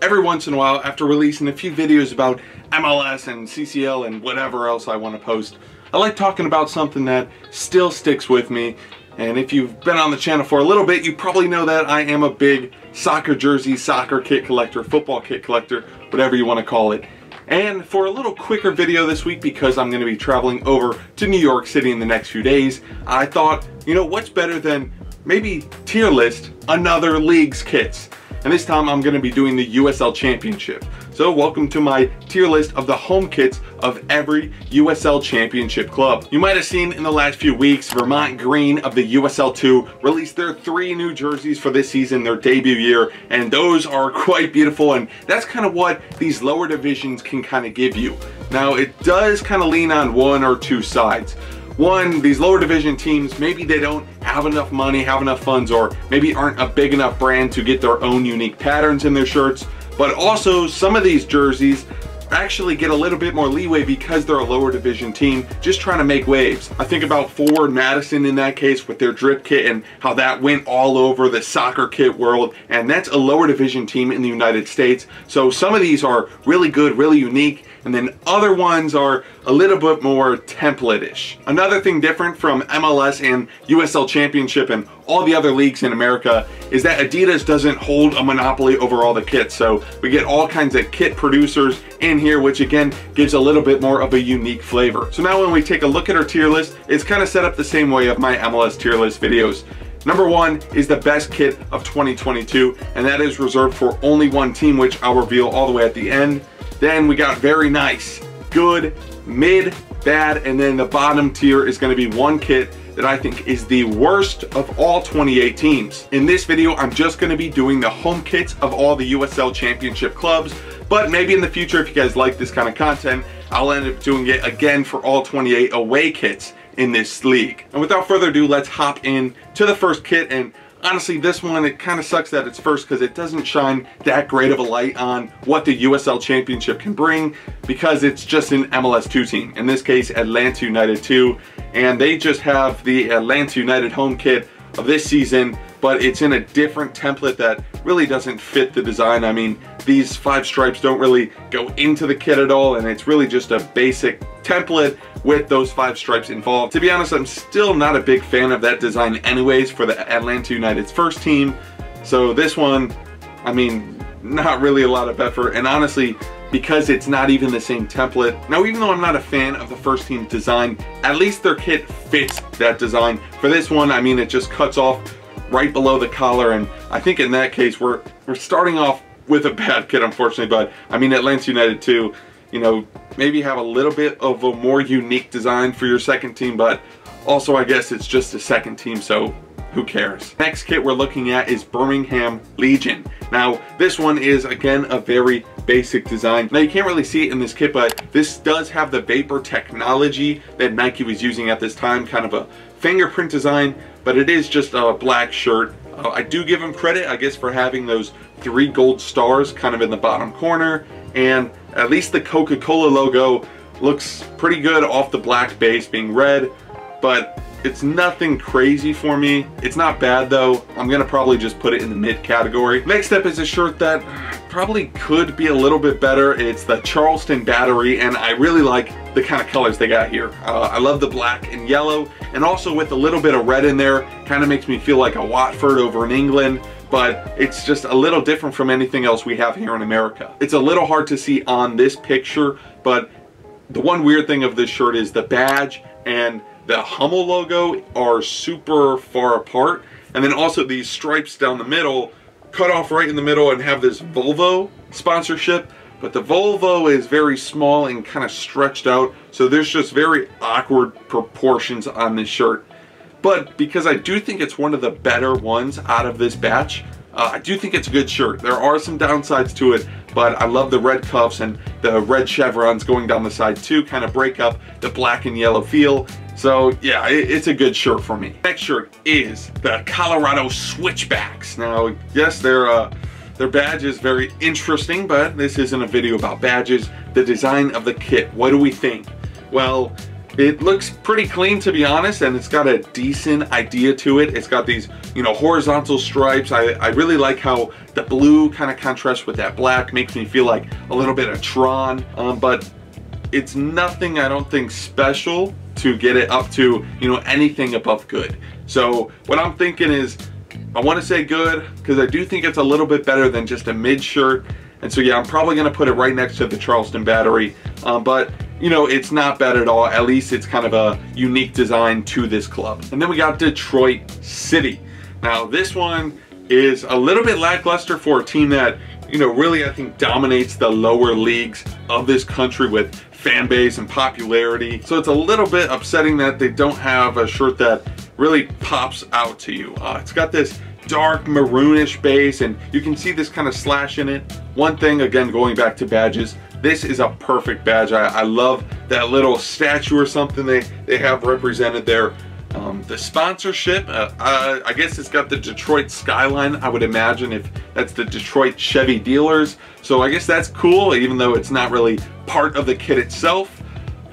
every once in a while, after releasing a few videos about MLS and CCL and whatever else I want to post, I like talking about something that still sticks with me. And if you've been on the channel for a little bit, you probably know that I am a big soccer jersey, soccer kit collector, football kit collector, whatever you want to call it. And for a little quicker video this week, because I'm going to be traveling over to New York City in the next few days, I thought, you know, what's better than maybe tier list another league's kits. And this time I'm going to be doing the USL Championship. So welcome to my tier list of the home kits of every USL Championship club. You might have seen in the last few weeks, Vermont Green of the USL 2 released their 3 new jerseys for this season, their debut year, and those are quite beautiful, and that's kind of what these lower divisions can kind of give you. Now it does kind of lean on one or two sides. One, these lower division teams, maybe they don't have enough money, have enough funds, or maybe aren't a big enough brand to get their own unique patterns in their shirts. But also, some of these jerseys actually get a little bit more leeway because they're a lower division team just trying to make waves. I think about Forward Madison in that case with their drip kit and how that went all over the soccer kit world, and that's a lower division team in the United States. So some of these are really good, really unique, and then other ones are a little bit more template-ish. Another thing different from MLS and USL Championship and all the other leagues in America is that Adidas doesn't hold a monopoly over all the kits. So we get all kinds of kit producers in here, which again gives a little bit more of a unique flavor. So now when we take a look at our tier list, it's kind of set up the same way of my MLS tier list videos. Number 1 is the best kit of 2022, and that is reserved for only one team, which I'll reveal all the way at the end. Then we got very nice, good, mid, bad, and then the bottom tier is going to be one kit that I think is the worst of all 28 teams. In this video, I'm just going to be doing the home kits of all the USL Championship clubs, but maybe in the future, if you guys like this kind of content, I'll end up doing it again for all 28 away kits in this league. And without further ado, let's hop in to the first kit. And honestly, this one, it kind of sucks that it's first because it doesn't shine that great of a light on what the USL Championship can bring, because it's just an MLS 2 team. In this case, Atlanta United 2, and they just have the Atlanta United home kit of this season, but it's in a different template that really doesn't fit the design. I mean, these 5 stripes don't really go into the kit at all, and it's really just a basic template with those 5 stripes involved. To be honest, I'm still not a big fan of that design anyways for the Atlanta United's first team. So this one, I mean, not really a lot of effort, and honestly, because it's not even the same template. Now, even though I'm not a fan of the first team's design, at least their kit fits that design. For this one, I mean, it just cuts off right below the collar, and I think in that case, we're starting off with a bad kit, unfortunately. But I mean, Atlanta United too, you know, maybe have a little bit of a more unique design for your second team, but also I guess it's just a second team, so who cares? Next kit we're looking at is Birmingham Legion. Now, this one is, again, a very basic design. Now, you can't really see it in this kit, but this does have the vapor technology that Nike was using at this time, kind of a fingerprint design, but it is just a black shirt. I do give them credit, I guess, for having those 3 gold stars kind of in the bottom corner, and at least the Coca-Cola logo looks pretty good off the black base being red, but it's nothing crazy for me. It's not bad though. I'm gonna probably just put it in the mid category. Next up is a shirt that probably could be a little bit better. It's the Charleston Battery, and I really like the kind of colors they got here. I love the black and yellow, and also with a little bit of red in there, kind of makes me feel like a Watford over in England, but it's just a little different from anything else we have here in America. It's a little hard to see on this picture, but the one weird thing of this shirt is the badge and the Hummel logo are super far apart, and then also these stripes down the middle cut off right in the middle and have this Volvo sponsorship, but the Volvo is very small and kind of stretched out, so there's just very awkward proportions on this shirt. But because I do think it's one of the better ones out of this batch, I do think it's a good shirt. There are some downsides to it, but I love the red cuffs and the red chevrons going down the side too, kind of break up the black and yellow feel. So yeah, it's a good shirt for me. Next shirt is the Colorado Switchbacks. Now, yes, their badge is very interesting, but this isn't a video about badges. The design of the kit, what do we think? Well, It looks pretty clean, to be honest, and it's got a decent idea to it. It's got these, you know, horizontal stripes. I really like how the blue kind of contrasts with that black, makes me feel like a little bit of Tron, but it's nothing, I don't think, special to get it up to, you know, anything above good. So what I'm thinking is, I want to say good, because I do think it's a little bit better than just a mid shirt. And so yeah, I'm probably going to put it right next to the Charleston Battery, but you know, it's not bad at all. At least it's kind of a unique design to this club. And then we got Detroit City. Now this one is a little bit lackluster for a team that, you know, really I think dominates the lower leagues of this country with fan base and popularity. So it's a little bit upsetting that they don't have a shirt that really pops out to you. It's got this dark maroonish base, and you can see this kind of slash in it. One thing, again, going back to badges, this is a perfect badge. I love that little statue or something they have represented there. The sponsorship, I guess it's got the Detroit skyline, I would imagine, if that's the Detroit Chevy dealers. So I guess that's cool, even though it's not really part of the kit itself,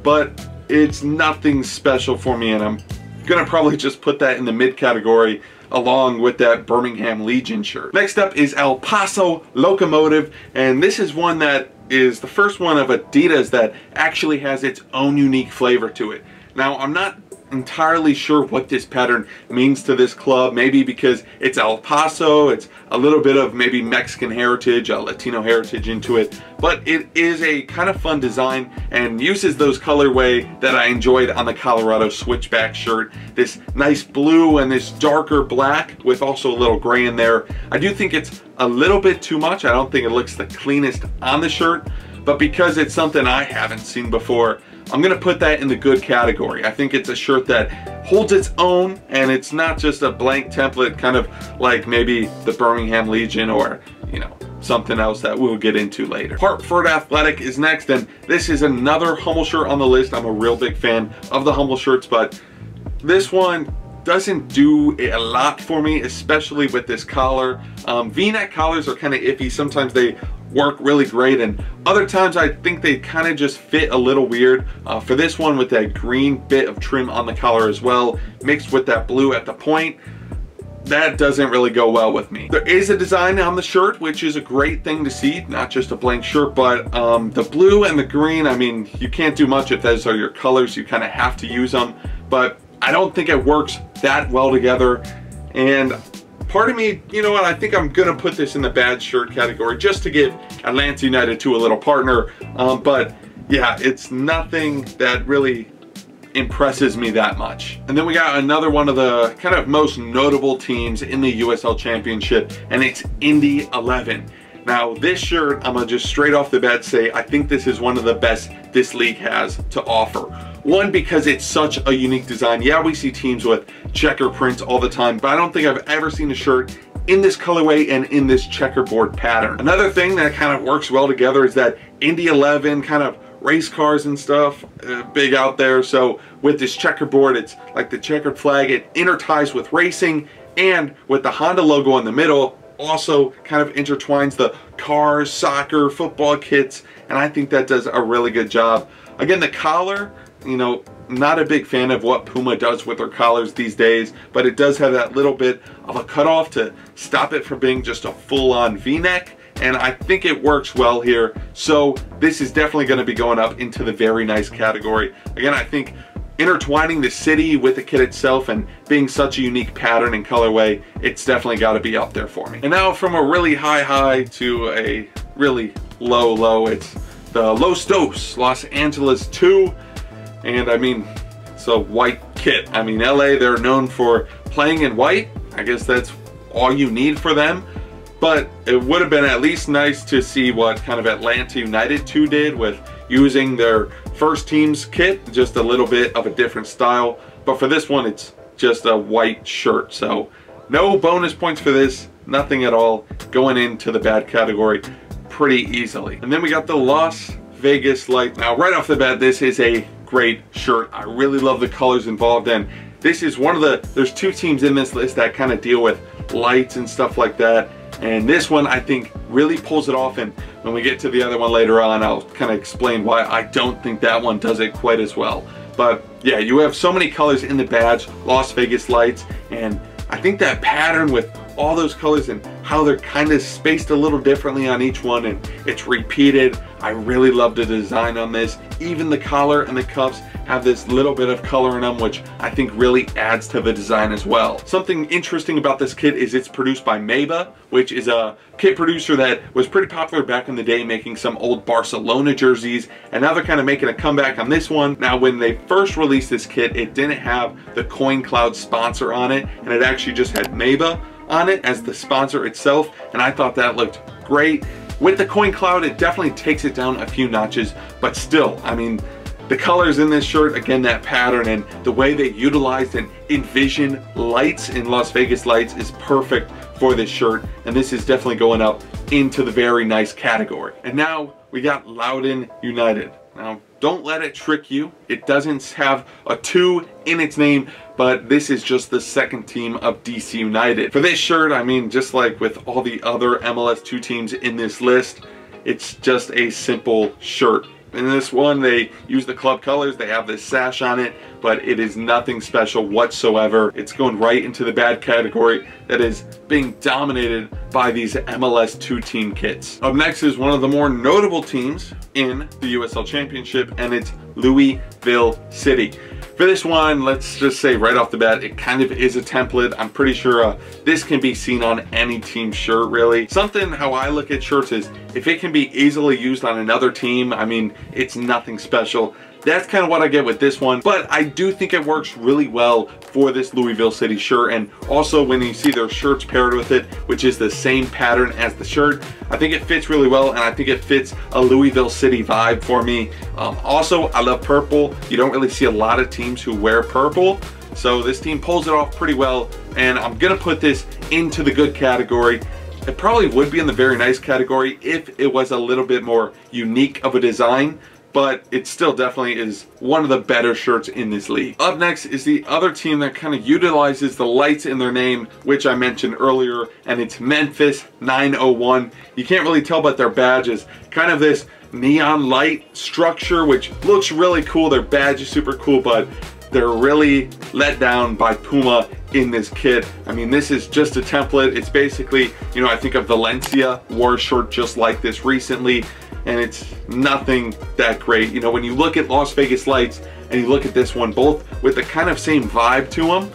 but it's nothing special for me, and I'm gonna probably just put that in the mid category along with that Birmingham Legion shirt. Next up is El Paso Locomotive, and this is one that is the first one of Adidas that actually has its own unique flavor to it. Now, I'm not entirely sure what this pattern means to this club, maybe because it's El Paso, it's a little bit of maybe Mexican heritage, Latino heritage into it, but it is a kind of fun design and uses those colorway that I enjoyed on the Colorado switchback shirt. This nice blue and this darker black with also a little gray in there. I do think it's a little bit too much. I don't think it looks the cleanest on the shirt, but because it's something I haven't seen before, I'm gonna put that in the good category. I think it's a shirt that holds its own, and it's not just a blank template, kind of like maybe the Birmingham Legion or, you know, something else that we'll get into later. Hartford Athletic is next, and this is another Hummel shirt on the list. I'm a real big fan of the Hummel shirts, but this one doesn't do a lot for me, especially with this collar. V-neck collars are kind of iffy. Sometimes they work really great, and other times I think they kind of just fit a little weird. For this one, with that green bit of trim on the collar as well, mixed with that blue at the point, that doesn't really go well with me. There is a design on the shirt, which is a great thing to see, not just a blank shirt, but the blue and the green, I mean, you can't do much if those are your colors. You kind of have to use them, but I don't think it works that well together. And part of me, you know what, I think I'm gonna put this in the bad shirt category just to give Atlanta United to a little partner. But yeah, it's nothing that really impresses me that much. And then we got another one of the kind of most notable teams in the USL Championship, and it's Indy 11. Now this shirt, I'm gonna just straight off the bat say, I think this is one of the best this league has to offer. One, because it's such a unique design. Yeah, we see teams with checker prints all the time, but I don't think I've ever seen a shirt in this colorway and in this checkerboard pattern. Another thing that kind of works well together is that Indy 11 kind of race cars and stuff, big out there. So with this checkerboard, it's like the checkered flag, it interties with racing, and with the Honda logo in the middle, also kind of intertwines the cars, soccer, football kits, and I think that does a really good job. Again, the collar, you know, not a big fan of what Puma does with their collars these days, but it does have that little bit of a cutoff to stop it from being just a full-on V-neck, and I think it works well here. So this is definitely going to be going up into the very nice category. Again, I think intertwining the city with the kit itself and being such a unique pattern and colorway, it's definitely got to be up there for me. And now from a really high to a really low, it's the Los Dos Los Angeles 2. And I mean, it's a white kit. I mean, LA, they're known for playing in white. I guess that's all you need for them. But it would have been at least nice to see what kind of Atlanta United 2 did with using their first team's kit, just a little bit of a different style. But for this one, it's just a white shirt. So no bonus points for this, nothing at all, going into the bad category pretty easily. And then we got the Las Vegas Light. Now right off the bat, this is a great shirt. I really love the colors involved, and this is one of the, there's two teams in this list that kind of deal with lights and stuff like that, and this one I think really pulls it off, and when we get to the other one later on, I'll kind of explain why I don't think that one does it quite as well. But yeah, you have so many colors in the badge, Las Vegas lights, and I think that pattern with all those colors and how they're kind of spaced a little differently on each one, and it's repeated. I really love the design on this. Even the collar and the cuffs have this little bit of color in them, which I think really adds to the design as well. Something interesting about this kit is it's produced by Meba, which is a kit producer that was pretty popular back in the day, making some old Barcelona jerseys, and now they're kind of making a comeback on this one. Now, when they first released this kit, it didn't have the Coin Cloud sponsor on it, and it actually just had Meba on it as the sponsor itself, and I thought that looked great. With the Coin Cloud, it definitely takes it down a few notches, but still, I mean, the colors in this shirt, again, that pattern and the way they utilized and envision lights in Las Vegas lights is perfect for this shirt, and this is definitely going up into the very nice category. And now we got Loudoun United. Now, don't let it trick you. It doesn't have a 2 in its name, but this is just the second team of DC United. For this shirt, I mean, just like with all the other MLS 2 teams in this list, it's just a simple shirt. In this one, they use the club colors. They have this sash on it, but it is nothing special whatsoever. It's going right into the bad category that is being dominated by these MLS 2 team kits. Up next is one of the more notable teams in the USL Championship, and it's Louisville City. For this one, let's just say right off the bat, it kind of is a template. I'm pretty sure this can be seen on any team shirt, really. Something how I look at shirts is if it can be easily used on another team, I mean, it's nothing special. That's kind of what I get with this one, but I do think it works really well for this Louisville City shirt, and also when you see their shirts paired with it, which is the same pattern as the shirt, I think it fits really well, and I think it fits a Louisville City vibe for me. Also, I love purple. You don't really see a lot of teams who wear purple, so this team pulls it off pretty well, and I'm gonna put this into the good category. It probably would be in the very nice category if it was a little bit more unique of a design, but it still definitely is one of the better shirts in this league. Up next is the other team that kind of utilizes the lights in their name, which I mentioned earlier, and it's Memphis 901. You can't really tell, but their badge is kind of this neon light structure, which looks really cool. Their badge is super cool, but they're really let down by Puma in this kit. I mean, this is just a template. It's basically, you know, I think of Valencia wore a shirt just like this recently, and it's nothing that great. You know, when you look at Las Vegas lights and you look at this one, both with the kind of same vibe to them,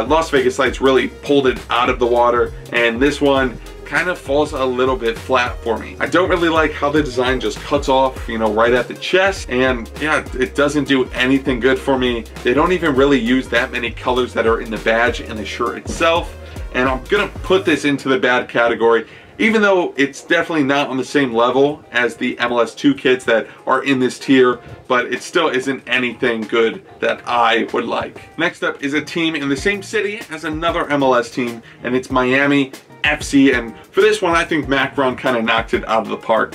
Las Vegas lights really pulled it out of the water, and this one kind of falls a little bit flat for me. I don't really like how the design just cuts off, you know, right at the chest, and yeah, it doesn't do anything good for me. They don't even really use that many colors that are in the badge and the shirt itself, and I'm gonna put this into the bad category, even though it's definitely not on the same level as the MLS 2 kits that are in this tier, but it still isn't anything good that I would like. Next up is a team in the same city as another MLS team, and it's Miami FC, and for this one I think Macron kind of knocked it out of the park.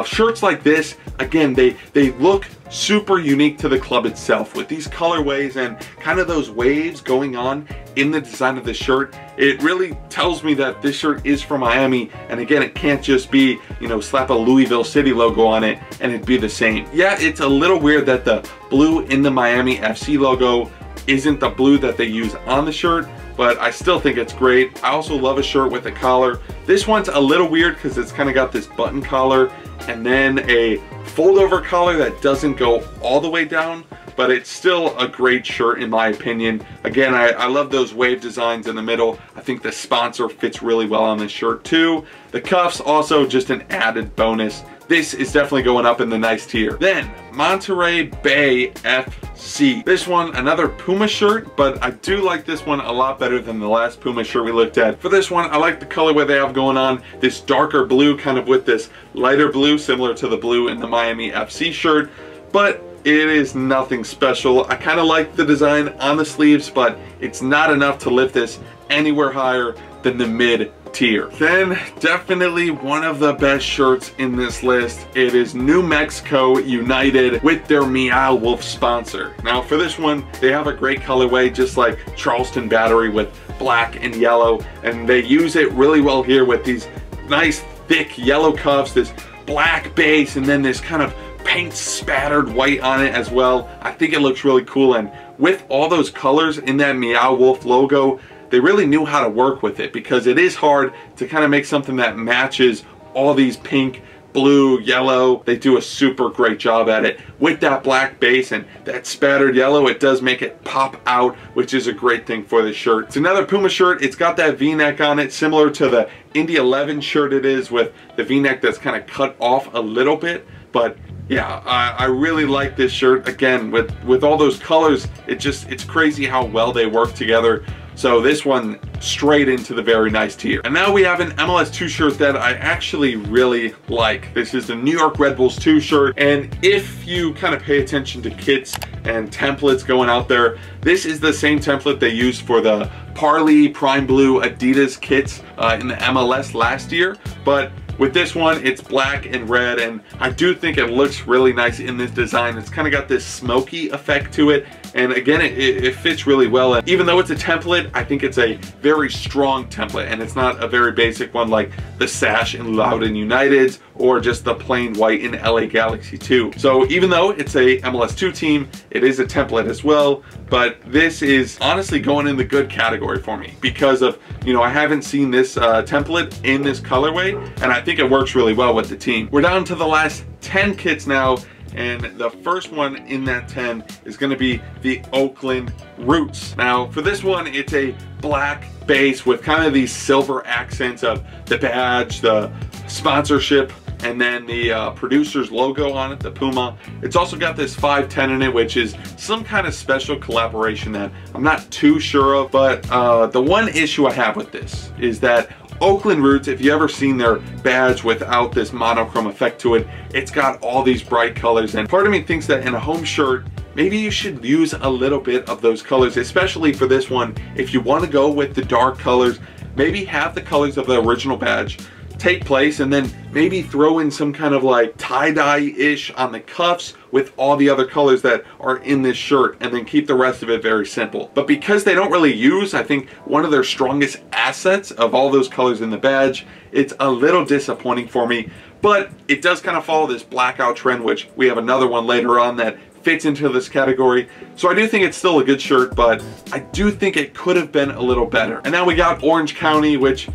Shirts like this, again, they look super unique to the club itself with these colorways and kind of those waves going on in the design of the shirt. It really tells me that this shirt is from Miami, and again, it can't just be, you know, slap a Louisville City logo on it and it'd be the same. Yeah, it's a little weird that the blue in the Miami FC logo isn't the blue that they use on the shirt, but I still think it's great. I also love a shirt with a collar. This one's a little weird because it's kind of got this button collar and then a fold over collar that doesn't go all the way down, but it's still a great shirt in my opinion. Again, I love those wave designs in the middle. I think the sponsor fits really well on this shirt too. The cuffs also just an added bonus. This is definitely going up in the nice tier. Then, Monterey Bay FC. This one, another Puma shirt, but I do like this one a lot better than the last Puma shirt we looked at. For this one, I like the colorway they have going on. This darker blue kind of with this lighter blue, similar to the blue in the Miami FC shirt, but it is nothing special. I kind of like the design on the sleeves, but it's not enough to lift this anywhere higher than the mid tier. Then definitely one of the best shirts in this list. It is New Mexico United with their Meow Wolf sponsor. Now for this one, they have a great colorway just like Charleston Battery with black and yellow, and they use it really well here with these nice thick yellow cuffs, this black base, and then this kind of paint spattered white on it as well. I think it looks really cool, and with all those colors in that Meow Wolf logo, they really knew how to work with it, because it is hard to kind of make something that matches all these pink, blue, yellow. They do a super great job at it. With that black base and that spattered yellow, it does make it pop out, which is a great thing for this shirt. It's another Puma shirt. It's got that V-neck on it, similar to the Indy 11 shirt it is, with the V-neck that's kind of cut off a little bit. But yeah, I really like this shirt. Again, with all those colors, it's crazy how well they work together. So this one straight into the very nice tier. And now we have an MLS 2 shirt that I actually really like. This is the New York Red Bulls 2 shirt. And if you kind of pay attention to kits and templates going out there, this is the same template they used for the Parley Prime Blue Adidas kits in the MLS last year. But with this one, it's black and red, and I do think it looks really nice in this design. It's kind of got this smoky effect to it, and again, it fits really well. And even though it's a template, I think it's a very strong template, and it's not a very basic one like the sash in Loudoun United or just the plain white in LA Galaxy 2. So even though it's a MLS 2 team, it is a template as well, but this is honestly going in the good category for me because of, you know, I haven't seen this template in this colorway, and I think it works really well with the team. We're down to the last 10 kits now, and the first one in that 10 is going to be the Oakland Roots. Now for this one, it's a black base with kind of these silver accents of the badge, the sponsorship, and then the producer's logo on it, the Puma. It's also got this 510 in it, which is some kind of special collaboration that I'm not too sure of. But the one issue I have with this is that Oakland Roots, if you ever seen their badge without this monochrome effect to it, it's got all these bright colors, and part of me thinks that in a home shirt, maybe you should use a little bit of those colors, especially for this one. If you want to go with the dark colors, maybe have the colors of the original badge take place, and then maybe throw in some kind of like tie-dye-ish on the cuffs with all the other colors that are in this shirt, and then keep the rest of it very simple. But because they don't really use, I think, one of their strongest assets of all those colors in the badge, it's a little disappointing for me. But it does kind of follow this blackout trend, which we have another one later on that fits into this category. So I do think it's still a good shirt, but I do think it could have been a little better. And now we got Orange County, which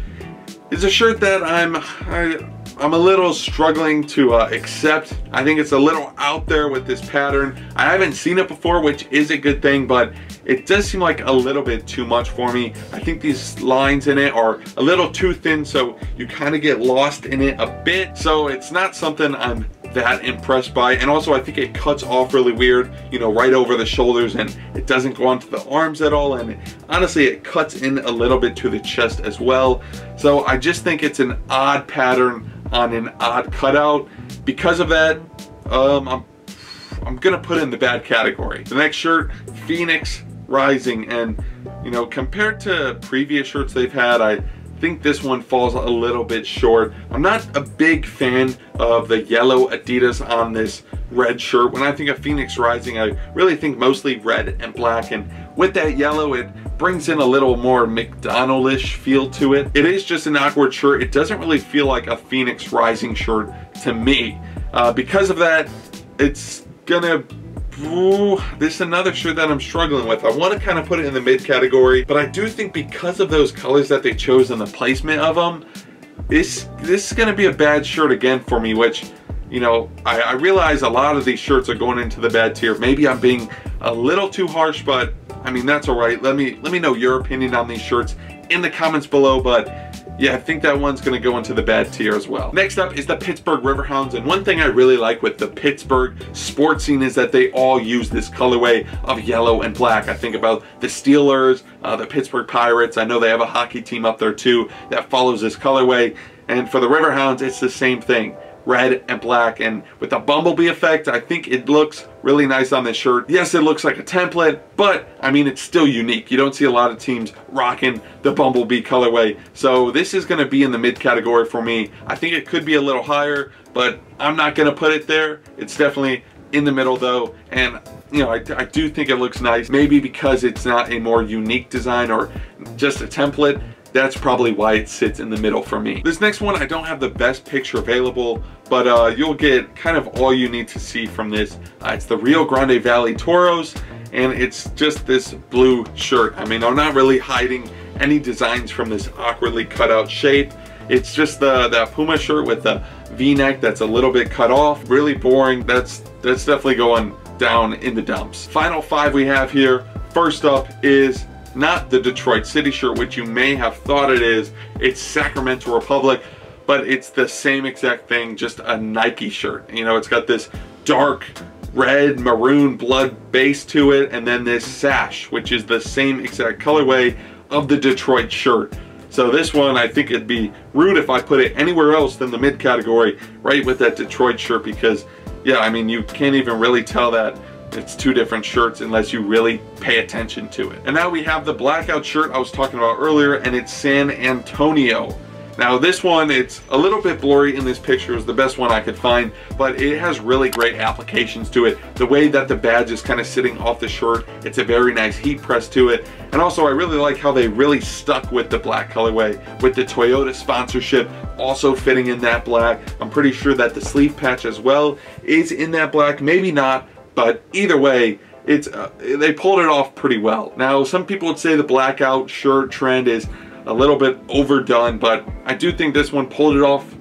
is a shirt that I'm a little struggling to accept. I think it's a little out there with this pattern. I haven't seen it before, which is a good thing, but it does seem like a little bit too much for me. I think these lines in it are a little too thin, so you kind of get lost in it a bit. So it's not something I'm that impressed by, and also I think it cuts off really weird, you know, right over the shoulders, and it doesn't go onto the arms at all, and honestly it cuts in a little bit to the chest as well. So I just think it's an odd pattern on an odd cutout. Because of that, I'm gonna put it in the bad category. The next shirt, Phoenix Rising, and you know, compared to previous shirts they've had, I think this one falls a little bit short. I'm not a big fan of the yellow Adidas on this red shirt. When I think of Phoenix Rising, I really think mostly red and black, and with that yellow, it brings in a little more McDonald-ish feel to it. It is just an awkward shirt. It doesn't really feel like a Phoenix Rising shirt to me. Because of that, it's gonna this is another shirt that I'm struggling with. I want to kind of put it in the mid category, but I do think because of those colors that they chose and the placement of them, this is going to be a bad shirt again for me, which, you know, I realize a lot of these shirts are going into the bad tier. Maybe I'm being a little too harsh, but I mean, that's all right. Let me know your opinion on these shirts in the comments below, but yeah, I think that one's going to go into the bad tier as well. Next up is the Pittsburgh Riverhounds, and one thing I really like with the Pittsburgh sports scene is that they all use this colorway of yellow and black. I think about the Steelers, the Pittsburgh Pirates. I know they have a hockey team up there too that follows this colorway, and for the Riverhounds, it's the same thing. Red and black, and with the bumblebee effect, I think it looks really nice on this shirt. Yes, it looks like a template, but I mean, it's still unique. You don't see a lot of teams rocking the bumblebee colorway, so this is going to be in the mid category for me. I think it could be a little higher, but I'm not going to put it there. It's definitely in the middle though, and you know, I do think it looks nice. Maybe because it's not a more unique design or just a template, that's probably why it sits in the middle for me. This next one, I don't have the best picture available, but you'll get kind of all you need to see from this. It's the Rio Grande Valley Taurus, and it's just this blue shirt. I mean, I'm not really hiding any designs from this awkwardly cut out shape. It's just that Puma shirt with the V-neck that's a little bit cut off. Really boring. That's definitely going down in the dumps. Final 5 we have here. First up is not the Detroit City shirt, which you may have thought it is. It's Sacramento Republic, but it's the same exact thing, just a Nike shirt. You know, it's got this dark red maroon blood base to it, and then this sash, which is the same exact colorway of the Detroit shirt. So this one, I think it'd be rude if I put it anywhere else than the mid category, right with that Detroit shirt, because yeah, I mean, you can't even really tell that it's 2 different shirts unless you really pay attention to it. And now we have the blackout shirt I was talking about earlier, and it's San Antonio. Now this one, it's a little bit blurry in this picture. It was the best one I could find, but it has really great applications to it. The way that the badge is kind of sitting off the shirt, it's a very nice heat press to it. And also I really like how they really stuck with the black colorway, with the Toyota sponsorship also fitting in that black. I'm pretty sure that the sleeve patch as well is in that black, maybe not, but either way, it's they pulled it off pretty well. Now some people would say the blackout shirt trend is a little bit overdone, but I do think this one pulled it off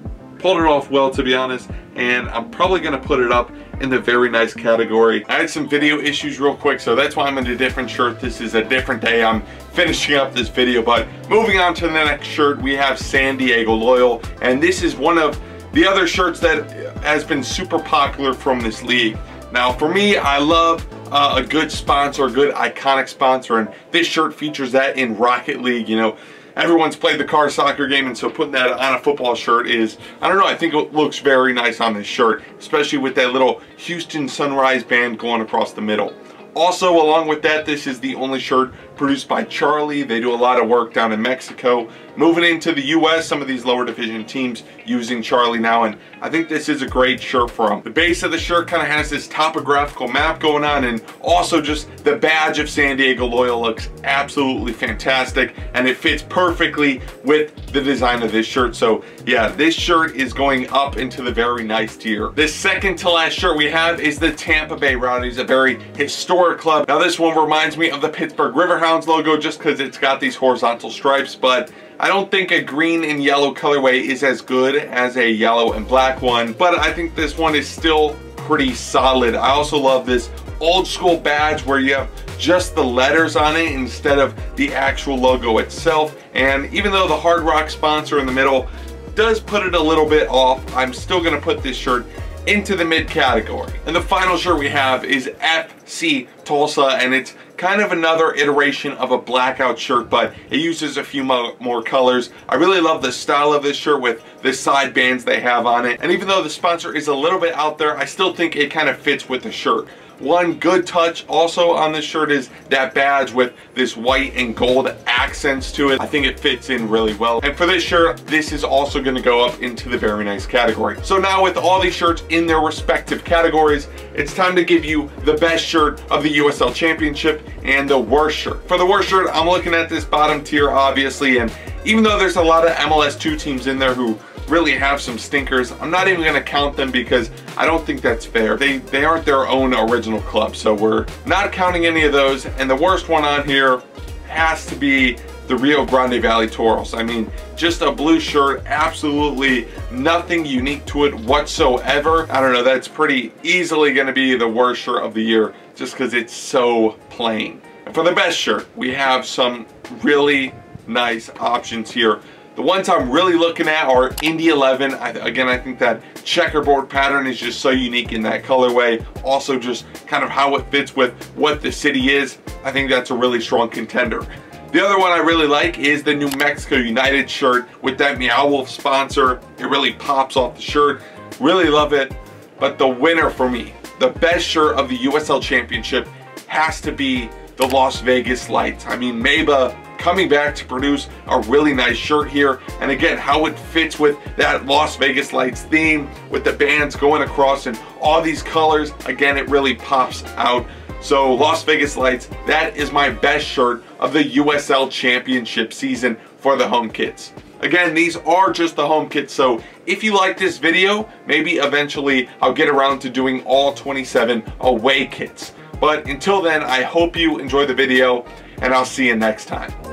well, to be honest, and I'm probably gonna put it up in the very nice category. I had some video issues real quick, so that's why I'm in a different shirt. This is a different day. I'm finishing up this video, but moving on to the next shirt, we have San Diego Loyal, and this is one of the other shirts that has been super popular from this league. Now for me, I love a good sponsor, a good iconic sponsor, and this shirt features that in Rocket League. You know, everyone's played the car soccer game, and so putting that on a football shirt is, I don't know, I think it looks very nice on this shirt, especially with that little Houston Sunrise band going across the middle. Also, along with that, this is the only shirt produced by Charlie. They do a lot of work down in Mexico. Moving into the US, some of these lower division teams using Charlie now, and I think this is a great shirt for them. The base of the shirt kind of has this topographical map going on, and also just the badge of San Diego Loyal looks absolutely fantastic, and it fits perfectly with the design of this shirt. So yeah, this shirt is going up into the very nice tier. The second to last shirt we have is the Tampa Bay Rowdies, a very historic club. Now this one reminds me of the Pittsburgh Riverhounds logo just because it's got these horizontal stripes, but I don't think a green and yellow colorway is as good as a yellow and black one, but I think this one is still pretty solid. I also love this old school badge where you have just the letters on it instead of the actual logo itself. And even though the Hard Rock sponsor in the middle does put it a little bit off, I'm still gonna put this shirt into the mid category. And the final shirt we have is FC Tulsa, and it's kind of another iteration of a blackout shirt, but it uses a few more colors. I really love the style of this shirt with the side bands they have on it, and even though the sponsor is a little bit out there, I still think it kind of fits with the shirt. One good touch also on this shirt is that badge with this white and gold accents to it. I think it fits in really well. And for this shirt, this is also going to go up into the very nice category. So now with all these shirts in their respective categories, it's time to give you the best shirt of the USL Championship and the worst shirt. For the worst shirt, I'm looking at this bottom tier, obviously, and even though there's a lot of MLS2 teams in there who really have some stinkers, I'm not even going to count them because I don't think that's fair. They aren't their own original club, so we're not counting any of those. And the worst one on here has to be the Rio Grande Valley Taurus. I mean, just a blue shirt, absolutely nothing unique to it whatsoever. I don't know, that's pretty easily going to be the worst shirt of the year just because it's so plain. And for the best shirt, we have some really nice options here. The ones I'm really looking at are Indy 11. Again, I think that checkerboard pattern is just so unique in that colorway. Also, just kind of how it fits with what the city is. I think that's a really strong contender. The other one I really like is the New Mexico United shirt with that Meow Wolf sponsor. It really pops off the shirt. Really love it. But the winner for me, the best shirt of the USL Championship, has to be the Las Vegas Lights. I mean, Meba coming back to produce a really nice shirt here, and again, how it fits with that Las Vegas Lights theme with the bands going across and all these colors. Again, it really pops out. So Las Vegas Lights, that is my best shirt of the USL Championship season for the home kits. Again, these are just the home kits, so if you like this video, maybe eventually I'll get around to doing all 27 away kits. But until then, I hope you enjoy the video, and I'll see you next time.